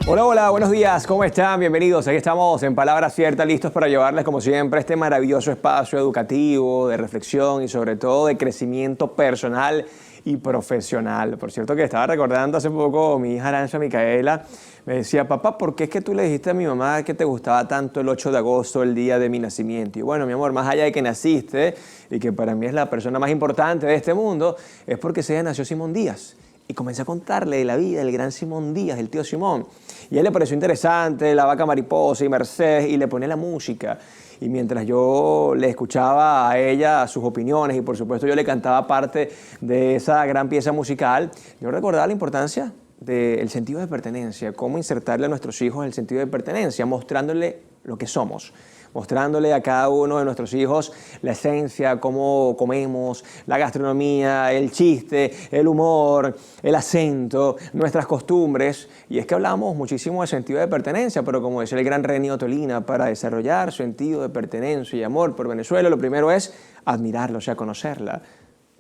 Hola, hola, buenos días, ¿cómo están? Bienvenidos. Aquí estamos en Palabra Cierta, listos para llevarles, como siempre, este maravilloso espacio educativo, de reflexión y sobre todo de crecimiento personal y profesional. Por cierto que estaba recordando hace poco, mi hija Arancha Micaela me decía: papá, ¿por qué es que tú le dijiste a mi mamá que te gustaba tanto el 8 de agosto, el día de mi nacimiento? Y bueno, mi amor, más allá de que naciste y que para mí es la persona más importante de este mundo, es porque ese día nació Simón Díaz. Y comencé a contarle de la vida del gran Simón Díaz, el tío Simón. Y a él le pareció interesante La Vaca Mariposa y Mercedes, y le ponía la música. Y mientras yo le escuchaba a ella sus opiniones y por supuesto yo le cantaba parte de esa gran pieza musical, yo recordaba la importancia del sentido de pertenencia, cómo insertarle a nuestros hijos el sentido de pertenencia, mostrándole lo que somos, mostrándole a cada uno de nuestros hijos la esencia, cómo comemos, la gastronomía, el chiste, el humor, el acento, nuestras costumbres. Y es que hablamos muchísimo de sentido de pertenencia, pero como decía el gran René Ottolina, para desarrollar sentido de pertenencia y amor por Venezuela, lo primero es admirarla, o sea, conocerla,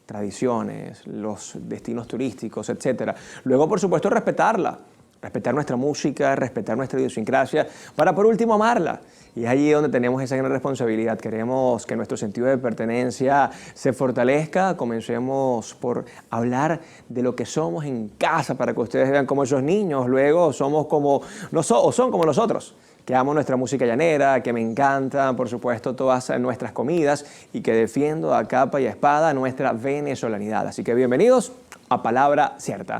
tradiciones, los destinos turísticos, etc. Luego, por supuesto, respetarla, respetar nuestra música, respetar nuestra idiosincrasia, para por último amarla. Y es allí donde tenemos esa gran responsabilidad. Queremos que nuestro sentido de pertenencia se fortalezca. Comencemos por hablar de lo que somos en casa, para que ustedes vean cómo esos niños luego somos como o son como nosotros, que amo nuestra música llanera, que me encantan, por supuesto, todas nuestras comidas y que defiendo a capa y a espada nuestra venezolanidad. Así que bienvenidos a Palabra Cierta.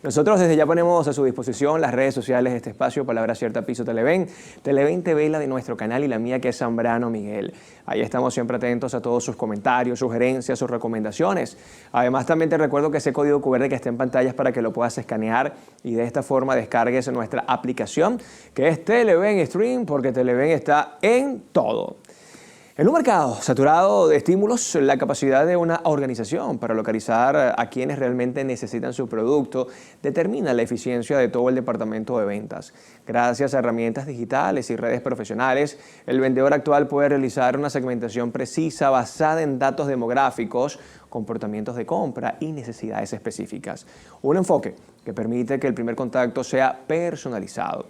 Nosotros desde ya ponemos a su disposición las redes sociales de este espacio, Palabra Cierta Piso Televen, Televen TV, la de nuestro canal, y la mía, que es Zambrano Miguel. Ahí estamos siempre atentos a todos sus comentarios, sugerencias, sus recomendaciones. Además, también te recuerdo que ese código QR que está en pantalla es para que lo puedas escanear y de esta forma descargues nuestra aplicación, que es Televen Stream, porque Televen está en todo. En un mercado saturado de estímulos, la capacidad de una organización para localizar a quienes realmente necesitan su producto determina la eficiencia de todo el departamento de ventas. Gracias a herramientas digitales y redes profesionales, el vendedor actual puede realizar una segmentación precisa basada en datos demográficos, comportamientos de compra y necesidades específicas. Un enfoque que permite que el primer contacto sea personalizado.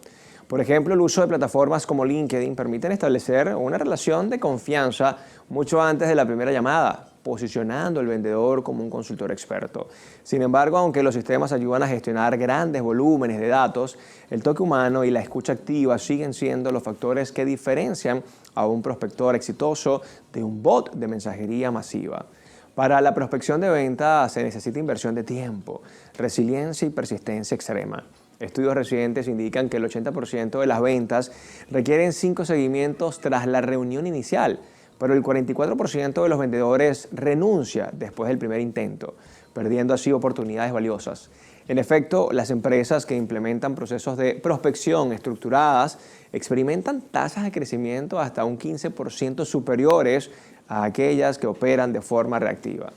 Por ejemplo, el uso de plataformas como LinkedIn permiten establecer una relación de confianza mucho antes de la primera llamada, posicionando al vendedor como un consultor experto. Sin embargo, aunque los sistemas ayudan a gestionar grandes volúmenes de datos, el toque humano y la escucha activa siguen siendo los factores que diferencian a un prospector exitoso de un bot de mensajería masiva. Para la prospección de ventas se necesita inversión de tiempo, resiliencia y persistencia extrema. Estudios recientes indican que el 80% de las ventas requieren 5 seguimientos tras la reunión inicial, pero el 44% de los vendedores renuncia después del primer intento, perdiendo así oportunidades valiosas. En efecto, las empresas que implementan procesos de prospección estructuradas experimentan tasas de crecimiento hasta un 15% superiores a aquellas que operan de forma reactiva.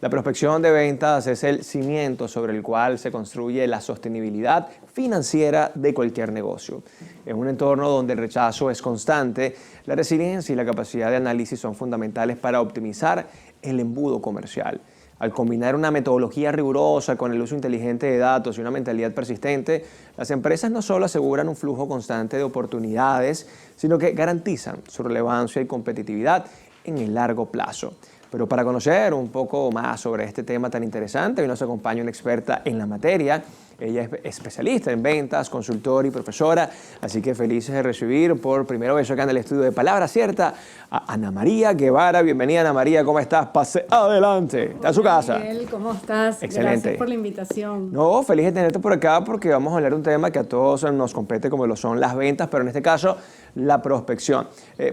La prospección de ventas es el cimiento sobre el cual se construye la sostenibilidad financiera de cualquier negocio. En un entorno donde el rechazo es constante, la resiliencia y la capacidad de análisis son fundamentales para optimizar el embudo comercial. Al combinar una metodología rigurosa con el uso inteligente de datos y una mentalidad persistente, las empresas no solo aseguran un flujo constante de oportunidades, sino que garantizan su relevancia y competitividad en el largo plazo. Pero para conocer un poco más sobre este tema tan interesante, hoy nos acompaña una experta en la materia. Ella es especialista en ventas, consultora y profesora, así que felices de recibir por primera vez acá en el estudio de Palabra Cierta a Ana María Guevara. Bienvenida, Ana María, ¿cómo estás? Pase adelante, está en su casa. Miguel, ¿cómo estás? Excelente. Gracias por la invitación. No, feliz de tenerte por acá porque vamos a hablar de un tema que a todos nos compete, como lo son las ventas, pero en este caso la prospección.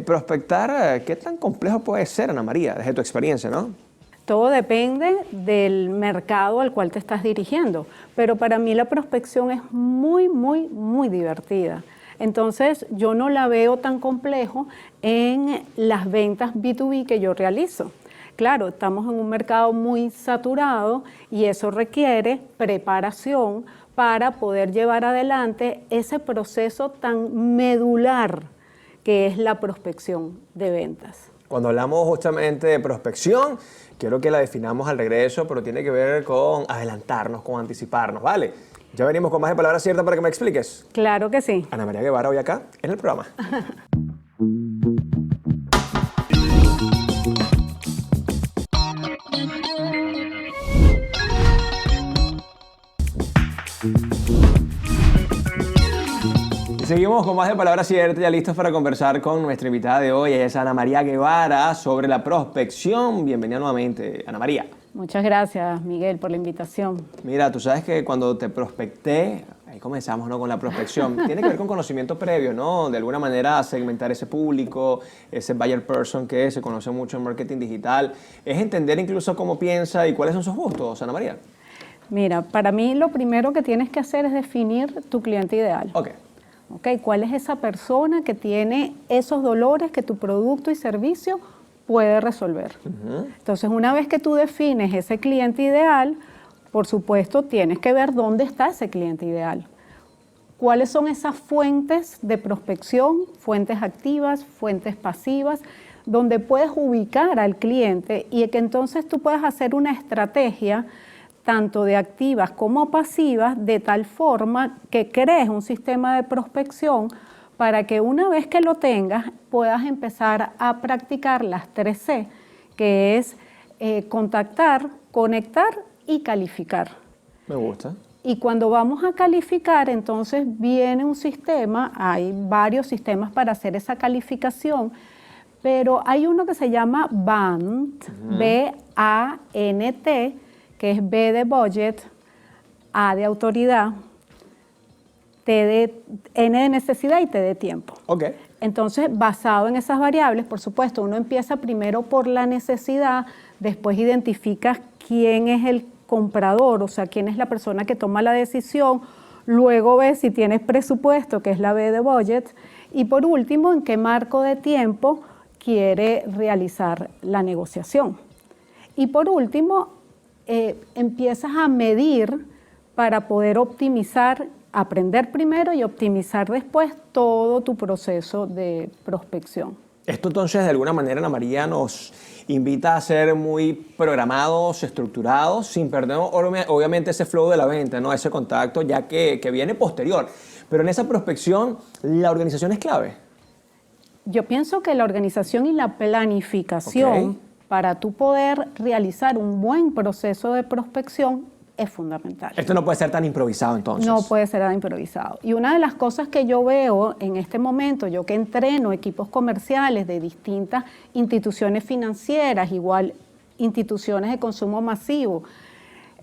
Prospectar, ¿qué tan complejo puede ser, Ana María, desde tu experiencia, no? Todo depende del mercado al cual te estás dirigiendo, pero para mí la prospección es muy divertida. Entonces, yo no la veo tan complejo en las ventas B2B que yo realizo. Claro, estamos en un mercado muy saturado y eso requiere preparación para poder llevar adelante ese proceso tan medular que es la prospección de ventas. Cuando hablamos justamente de prospección, quiero que la definamos al regreso, pero tiene que ver con adelantarnos, con anticiparnos, ¿vale? Ya venimos con más de Palabra Cierta para que me expliques. Claro que sí. Ana María Guevara hoy acá en el programa. Seguimos con más de Palabra Cierta, ya listos para conversar con nuestra invitada de hoy. Ella es Ana María Guevara sobre la prospección. Bienvenida nuevamente, Ana María. Muchas gracias, Miguel, por la invitación. Mira, tú sabes que cuando te prospecté, ahí comenzamos, ¿no?, con la prospección. Tiene que ver con conocimiento previo, ¿no? De alguna manera segmentar ese público, ese buyer person que se conoce mucho en marketing digital. Es entender incluso cómo piensa y cuáles son sus gustos, Ana María. Mira, para mí lo primero que tienes que hacer es definir tu cliente ideal. Ok. ¿Cuál es esa persona que tiene esos dolores que tu producto y servicio puede resolver? Entonces, una vez que tú defines ese cliente ideal, por supuesto, tienes que ver dónde está ese cliente ideal. ¿Cuáles son esas fuentes de prospección, fuentes activas, fuentes pasivas, donde puedes ubicar al cliente y que entonces tú puedas hacer una estrategia tanto de activas como pasivas, de tal forma que crees un sistema de prospección para que una vez que lo tengas puedas empezar a practicar las 3C, que es contactar, conectar y calificar. Me gusta. Y cuando vamos a calificar, entonces viene un sistema, hay varios sistemas para hacer esa calificación, pero hay uno que se llama BANT, B-A-N-T, que es B de budget, A de autoridad, N de necesidad y T de tiempo. Okay. Entonces, basado en esas variables, por supuesto, uno empieza primero por la necesidad, después identificas quién es el comprador, o sea, quién es la persona que toma la decisión, luego ves si tienes presupuesto, que es la B de budget, y por último, en qué marco de tiempo quiere realizar la negociación. Y por último, empiezas a medir para poder optimizar, aprender primero y optimizar después todo tu proceso de prospección. Esto entonces de alguna manera, Ana María, nos invita a ser muy programados, estructurados, sin perder obviamente ese flow de la venta, ¿no? Ese contacto ya que viene posterior. Pero en esa prospección, ¿la organización es clave? Yo pienso que la organización y la planificación para tú poder realizar un buen proceso de prospección es fundamental. Esto no puede ser tan improvisado entonces. No puede ser tan improvisado. Y una de las cosas que yo veo en este momento, yo que entreno equipos comerciales de distintas instituciones financieras, igual instituciones de consumo masivo,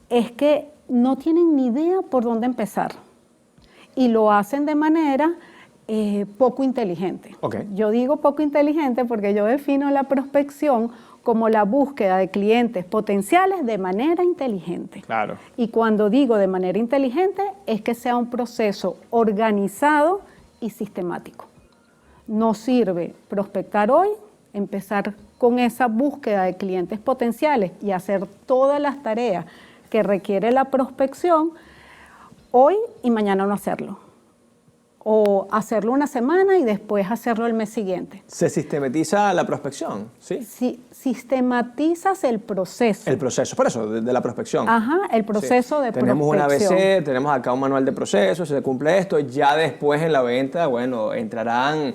es que no tienen ni idea por dónde empezar. Y lo hacen de manera poco inteligente. Yo digo poco inteligente porque yo defino la prospección como la búsqueda de clientes potenciales de manera inteligente. Claro. Y cuando digo de manera inteligente, es que sea un proceso organizado y sistemático. No sirve prospectar hoy, empezar con esa búsqueda de clientes potenciales y hacer todas las tareas que requiere la prospección hoy y mañana no hacerlo. O hacerlo una semana y después hacerlo el mes siguiente. ¿Se sistematiza la prospección? Sí. Sistematizas el proceso. El proceso, por eso, de la prospección. Ajá, el proceso de tenemos prospección. Tenemos un ABC, tenemos acá un manual de procesos, se cumple esto, ya después en la venta, bueno, entrarán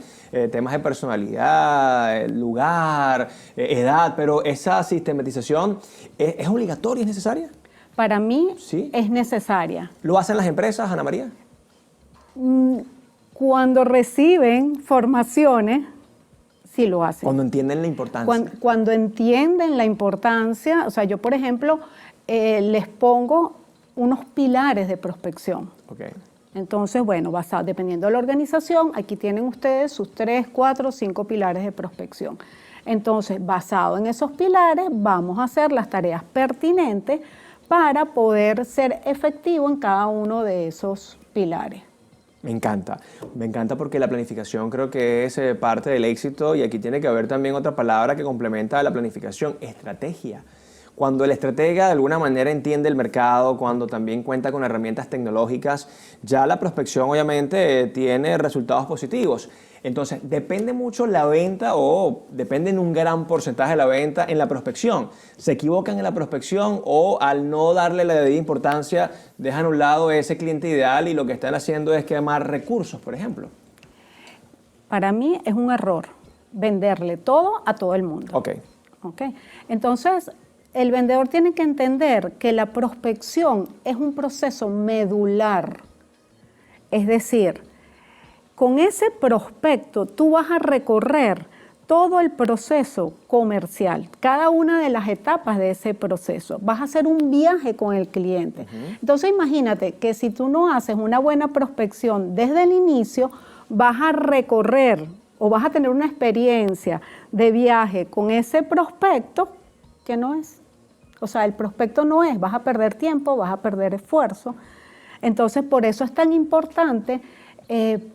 temas de personalidad, lugar, edad, pero esa sistematización ¿es obligatoria, es necesaria? Para mí ¿Sí? Es necesaria. ¿Lo hacen las empresas, Ana María? Cuando reciben formaciones, sí lo hacen. Cuando entienden la importancia. Cuando entienden la importancia, o sea, yo por ejemplo les pongo unos pilares de prospección. Entonces, bueno, dependiendo de la organización, aquí tienen ustedes sus 3, 4, 5 pilares de prospección. Entonces, basado en esos pilares, vamos a hacer las tareas pertinentes para poder ser efectivo en cada uno de esos pilares. Me encanta porque la planificación creo que es parte del éxito y aquí tiene que haber también otra palabra que complementa a la planificación, estrategia. Cuando el estratega de alguna manera entiende el mercado, cuando también cuenta con herramientas tecnológicas, ya la prospección obviamente tiene resultados positivos. Entonces, ¿depende mucho la venta o depende en un gran porcentaje de la venta en la prospección? ¿Se equivocan en la prospección o al no darle la debida importancia dejan a un lado ese cliente ideal y lo que están haciendo es quemar recursos, por ejemplo? Para mí es un error venderle todo a todo el mundo. Ok. Entonces, el vendedor tiene que entender que la prospección es un proceso medular. Es decir, con ese prospecto tú vas a recorrer todo el proceso comercial, cada una de las etapas de ese proceso. Vas a hacer un viaje con el cliente. Entonces imagínate que si tú no haces una buena prospección desde el inicio, vas a recorrer o vas a tener una experiencia de viaje con ese prospecto que no es. O sea, el prospecto no es, vas a perder tiempo, vas a perder esfuerzo. Entonces, por eso es tan importante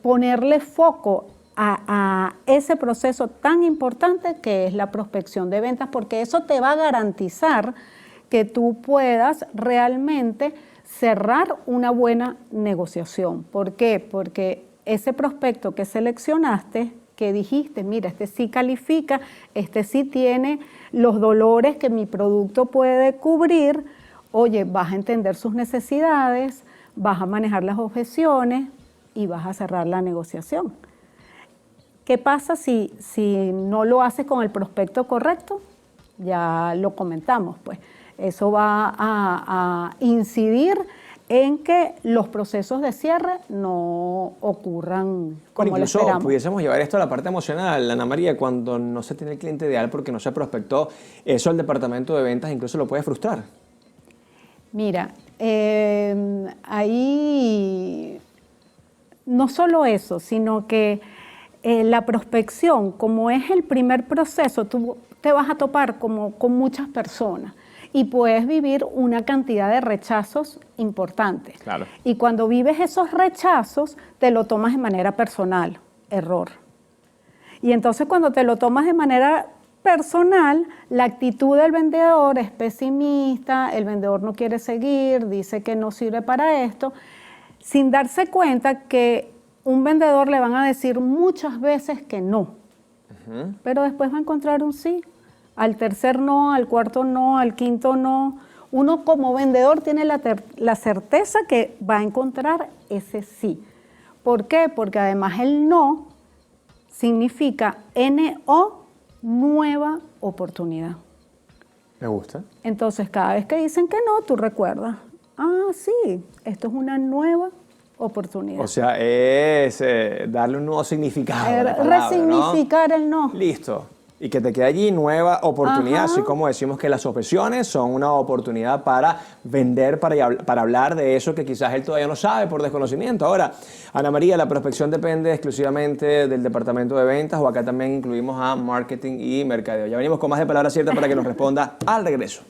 ponerle foco a ese proceso tan importante que es la prospección de ventas, porque eso te va a garantizar que tú puedas realmente cerrar una buena negociación. ¿Por qué? Porque ese prospecto que seleccionaste, que dijiste, mira, este sí califica, este sí tiene los dolores que mi producto puede cubrir, oye, vas a entender sus necesidades, vas a manejar las objeciones y vas a cerrar la negociación. ¿Qué pasa si no lo haces con el prospecto correcto? Ya lo comentamos, pues. Eso va a incidir en que los procesos de cierre no ocurran como lo incluso esperamos. pudiésemos llevar esto a la parte emocional, Ana María, cuando no se tiene el cliente ideal porque no se prospectó, eso el departamento de ventas incluso lo puede frustrar. Mira, ahí no solo eso, sino que la prospección, como es el primer proceso, tú te vas a topar con muchas personas y puedes vivir una cantidad de rechazos importantes. Claro. Y cuando vives esos rechazos, te lo tomas de manera personal, error. Y entonces cuando te lo tomas de manera personal, la actitud del vendedor es pesimista, el vendedor no quiere seguir, dice que no sirve para esto, sin darse cuenta que un vendedor le van a decir muchas veces que no, pero después va a encontrar un sí. Al tercer no, al cuarto no, al quinto no. Uno como vendedor tiene la certeza que va a encontrar ese sí. ¿Por qué? Porque además el no significa NO, nueva oportunidad. Me gusta. Entonces, cada vez que dicen que no, tú recuerdas, sí, esto es una nueva oportunidad. O sea, es darle un nuevo significado a la palabra, resignificar, ¿no? El no. Listo. Y que te quede allí nueva oportunidad, Ajá. así como decimos que las objeciones son una oportunidad para vender, para hablar de eso que quizás él todavía no sabe por desconocimiento. Ahora, Ana María, ¿la prospección depende exclusivamente del departamento de ventas o acá también incluimos a marketing y mercadeo? Ya venimos con más de Palabra Cierta para que nos responda al regreso.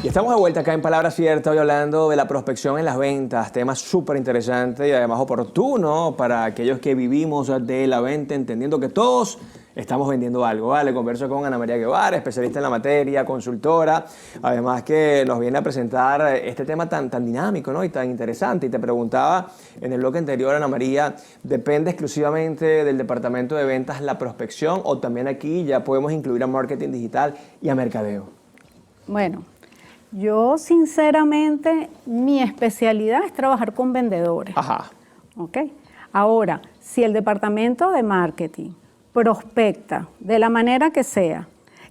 Estamos de vuelta acá en Palabra Cierta, hoy hablando de la prospección en las ventas, tema súper interesante y además oportuno para aquellos que vivimos de la venta, entendiendo que todos estamos vendiendo algo, ¿vale? Converso con Ana María Guevara, especialista en la materia, consultora, además que nos viene a presentar este tema tan dinámico, ¿no? Y tan interesante. Y te preguntaba en el bloque anterior, Ana María, ¿depende exclusivamente del departamento de ventas la prospección o también aquí ya podemos incluir a marketing digital y a mercadeo? Bueno, yo sinceramente mi especialidad es trabajar con vendedores. Ajá. ¿Ok? Ahora, si el departamento de marketing prospecta de la manera que sea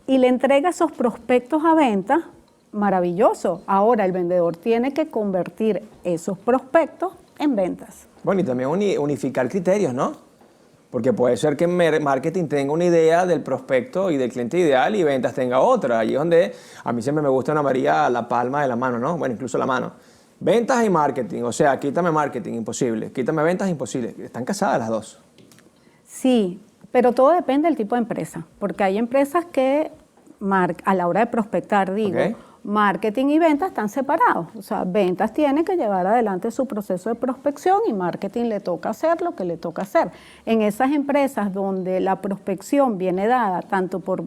y le entrega esos prospectos a venta, maravilloso. Ahora el vendedor tiene que convertir esos prospectos en ventas. Bueno, y también unificar criterios, ¿no? Porque puede ser que marketing tenga una idea del prospecto y del cliente ideal y ventas tenga otra. Allí es donde a mí siempre me gusta, Ana María, la palma de la mano, ¿no? Bueno, incluso la mano. Ventas y marketing, o sea, quítame marketing, imposible. Quítame ventas, imposible. Están casadas las dos. Sí, pero todo depende del tipo de empresa. Porque hay empresas que a la hora de prospectar, digo, Okay. marketing y ventas están separados. O sea, ventas tiene que llevar adelante su proceso de prospección y marketing le toca hacer lo que le toca hacer. En esas empresas donde la prospección viene dada tanto por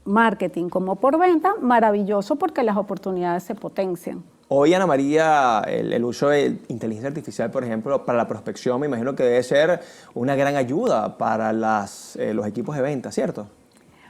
marketing como por venta, maravilloso porque las oportunidades se potencian. Hoy, Ana María, el uso de inteligencia artificial, por ejemplo, para la prospección, me imagino que debe ser una gran ayuda para los equipos de venta, ¿cierto?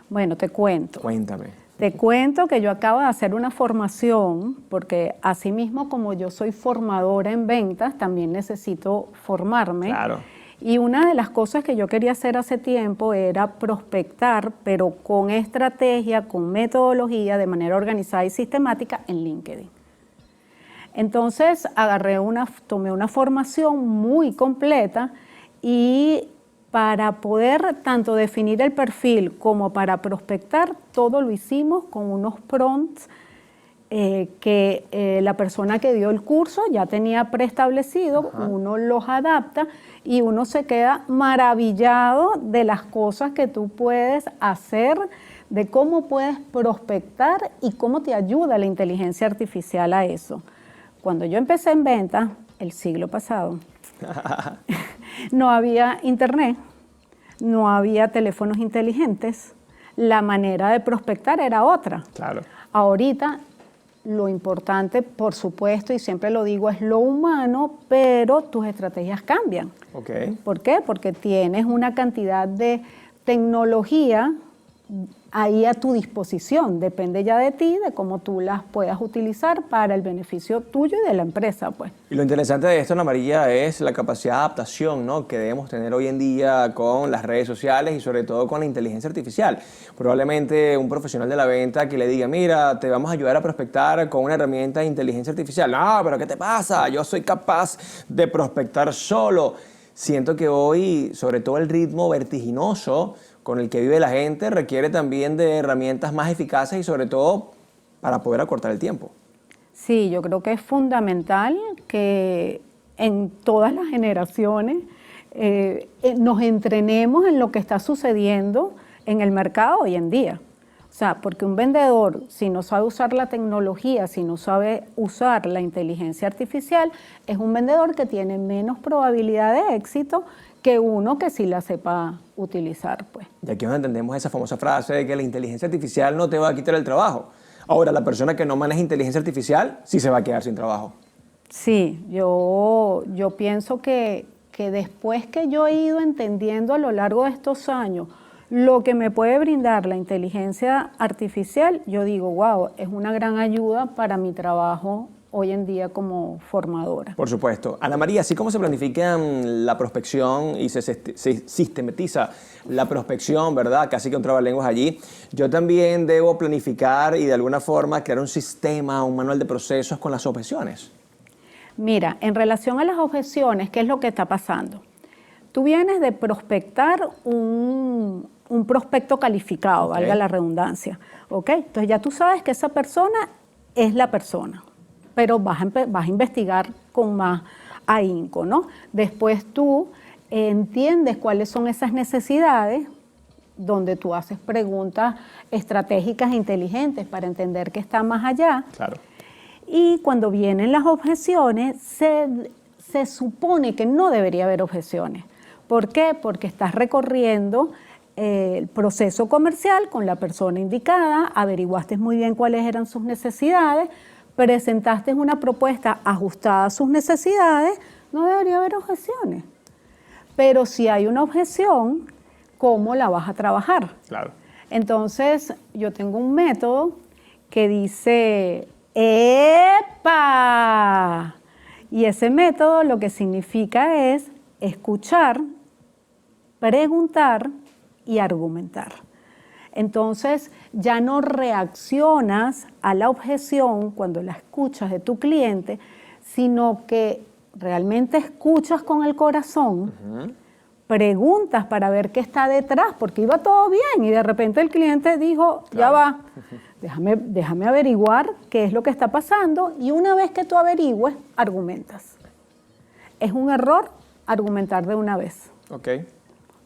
Bueno, te cuento. Cuéntame. Te cuento que yo acabo de hacer una formación, porque asimismo como yo soy formadora en ventas, también necesito formarme. Claro. Y una de las cosas que yo quería hacer hace tiempo era prospectar, pero con estrategia, con metodología, de manera organizada y sistemática en LinkedIn. Entonces tomé una formación muy completa y para poder tanto definir el perfil como para prospectar, todo lo hicimos con unos prompts que la persona que dio el curso ya tenía preestablecido. Ajá. Uno los adapta y uno se queda maravillado de las cosas que tú puedes hacer, de cómo puedes prospectar y cómo te ayuda la inteligencia artificial a eso. Cuando yo empecé en venta, el siglo pasado, no había internet, no había teléfonos inteligentes, la manera de prospectar era otra. Claro. Ahorita lo importante, por supuesto, y siempre lo digo, es lo humano, pero tus estrategias cambian. Okay. ¿Por qué? Porque tienes una cantidad de tecnología ahí a tu disposición. Depende ya de ti, de cómo tú las puedas utilizar para el beneficio tuyo y de la empresa, pues. Y lo interesante de esto, Ana María, es la capacidad de adaptación, ¿no?, que debemos tener hoy en día con las redes sociales y sobre todo con la inteligencia artificial. Probablemente un profesional de la venta que le diga, mira, te vamos a ayudar a prospectar con una herramienta de inteligencia artificial. No, pero ¿qué te pasa? Yo soy capaz de prospectar solo. Siento que hoy, sobre todo el ritmo vertiginoso con el que vive la gente, requiere también de herramientas más eficaces y sobre todo para poder acortar el tiempo. Sí, yo creo que es fundamental que en todas las generaciones nos entrenemos en lo que está sucediendo en el mercado hoy en día. O sea, porque un vendedor, si no sabe usar la tecnología, si no sabe usar la inteligencia artificial, es un vendedor que tiene menos probabilidad de éxito que uno que sí la sepa utilizar, pues. Y aquí es donde entendemos esa famosa frase de que la inteligencia artificial no te va a quitar el trabajo. Ahora, la persona que no maneja inteligencia artificial sí se va a quedar sin trabajo. Sí, yo pienso que después que yo he ido entendiendo a lo largo de estos años lo que me puede brindar la inteligencia artificial, yo digo, wow, es una gran ayuda para mi trabajo hoy en día como formadora. Por supuesto. Ana María, así como se planifica la prospección y se sistematiza la prospección, ¿verdad? Casi que un trabalenguas allí. Yo también debo planificar y de alguna forma crear un sistema, un manual de procesos con las objeciones. Mira, en relación a las objeciones, ¿qué es lo que está pasando? Tú vienes de prospectar un prospecto calificado, valga la redundancia, ¿ok? Entonces ya tú sabes que esa persona es la persona, pero vas a investigar con más ahínco, ¿no? Después tú entiendes cuáles son esas necesidades, donde tú haces preguntas estratégicas e inteligentes para entender qué está más allá. Claro. Y cuando vienen las objeciones, se supone que no debería haber objeciones. ¿Por qué? Porque estás recorriendo el proceso comercial con la persona indicada, averiguaste muy bien cuáles eran sus necesidades, presentaste una propuesta ajustada a sus necesidades, no debería haber objeciones. Pero si hay una objeción, ¿cómo la vas a trabajar? Claro. Entonces, yo tengo un método que dice, ¡epa! Y ese método lo que significa es escuchar, preguntar y argumentar. Entonces, ya no reaccionas a la objeción cuando la escuchas de tu cliente, sino que realmente escuchas con el corazón, preguntas para ver qué está detrás, porque iba todo bien y de repente el cliente dijo, ya va, déjame averiguar qué es lo que está pasando, y una vez que tú averigües, argumentas. Es un error argumentar de una vez. Okay.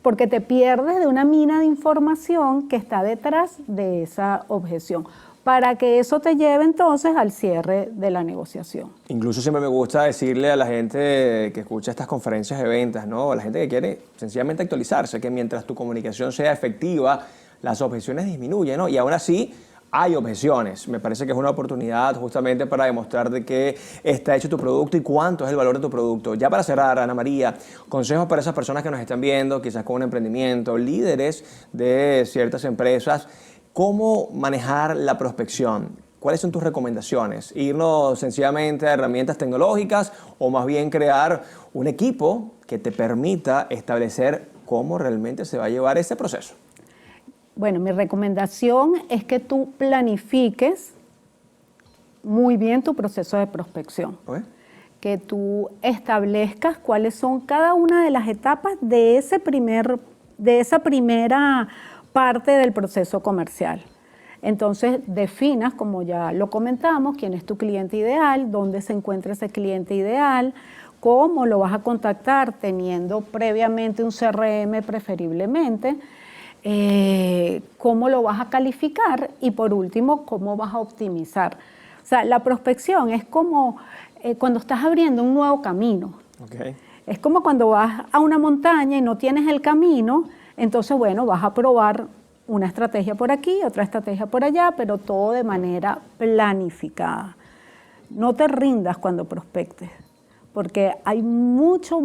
Porque te pierdes de una mina de información que está detrás de esa objeción. para que eso te lleve entonces al cierre de la negociación. Incluso siempre me gusta decirle a la gente que escucha estas conferencias de ventas, ¿no? A la gente que quiere sencillamente actualizarse, que mientras tu comunicación sea efectiva, las objeciones disminuyen, ¿no? Y aún así hay objeciones. Me parece que es una oportunidad justamente para demostrar de qué está hecho tu producto y cuánto es el valor de tu producto. Ya para cerrar, Ana María, consejos para esas personas que nos están viendo, quizás con un emprendimiento, líderes de ciertas empresas. ¿Cómo manejar la prospección? ¿Cuáles son tus recomendaciones? ¿Irnos sencillamente a herramientas tecnológicas o más bien crear un equipo que te permita establecer cómo realmente se va a llevar ese proceso? Bueno, mi recomendación es que tú planifiques muy bien tu proceso de prospección. ¿Okay? Que tú establezcas cuáles son cada una de las etapas de esa primera parte del proceso comercial. Entonces, definas, como ya lo comentamos, quién es tu cliente ideal, dónde se encuentra ese cliente ideal, cómo lo vas a contactar teniendo previamente un CRM preferiblemente, cómo lo vas a calificar y por último, cómo vas a optimizar. O sea, la prospección es como cuando estás abriendo un nuevo camino. Okay. Es como cuando vas a una montaña y no tienes el camino. Entonces, bueno, vas a probar una estrategia por aquí, otra estrategia por allá, pero todo de manera planificada. No te rindas cuando prospectes, porque hay mucho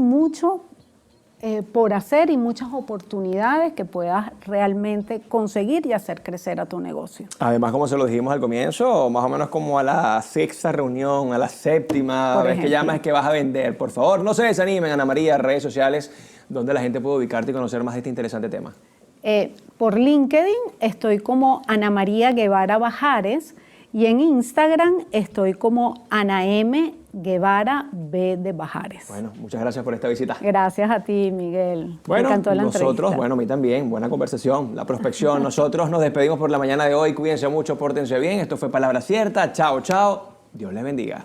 por hacer y muchas oportunidades que puedas realmente conseguir y hacer crecer a tu negocio. Además, como se lo dijimos al comienzo, más o menos como a la sexta reunión, a la séptima vez que llamas es que vas a vender. Por favor, no se desanimen, Ana María, redes sociales, donde la gente puede ubicarte y conocer más de este interesante tema. Por LinkedIn estoy como Ana María Guevara Bajares y en Instagram estoy como Ana M. Guevara B de Bajares. Bueno, muchas gracias por esta visita. Gracias a ti, Miguel. Bueno, me encantó la entrevista. Bueno, a mí también, buena conversación, la prospección. Nosotros nos despedimos por la mañana de hoy. Cuídense mucho, pórtense bien. Esto fue Palabra Cierta. Chao, chao. Dios les bendiga.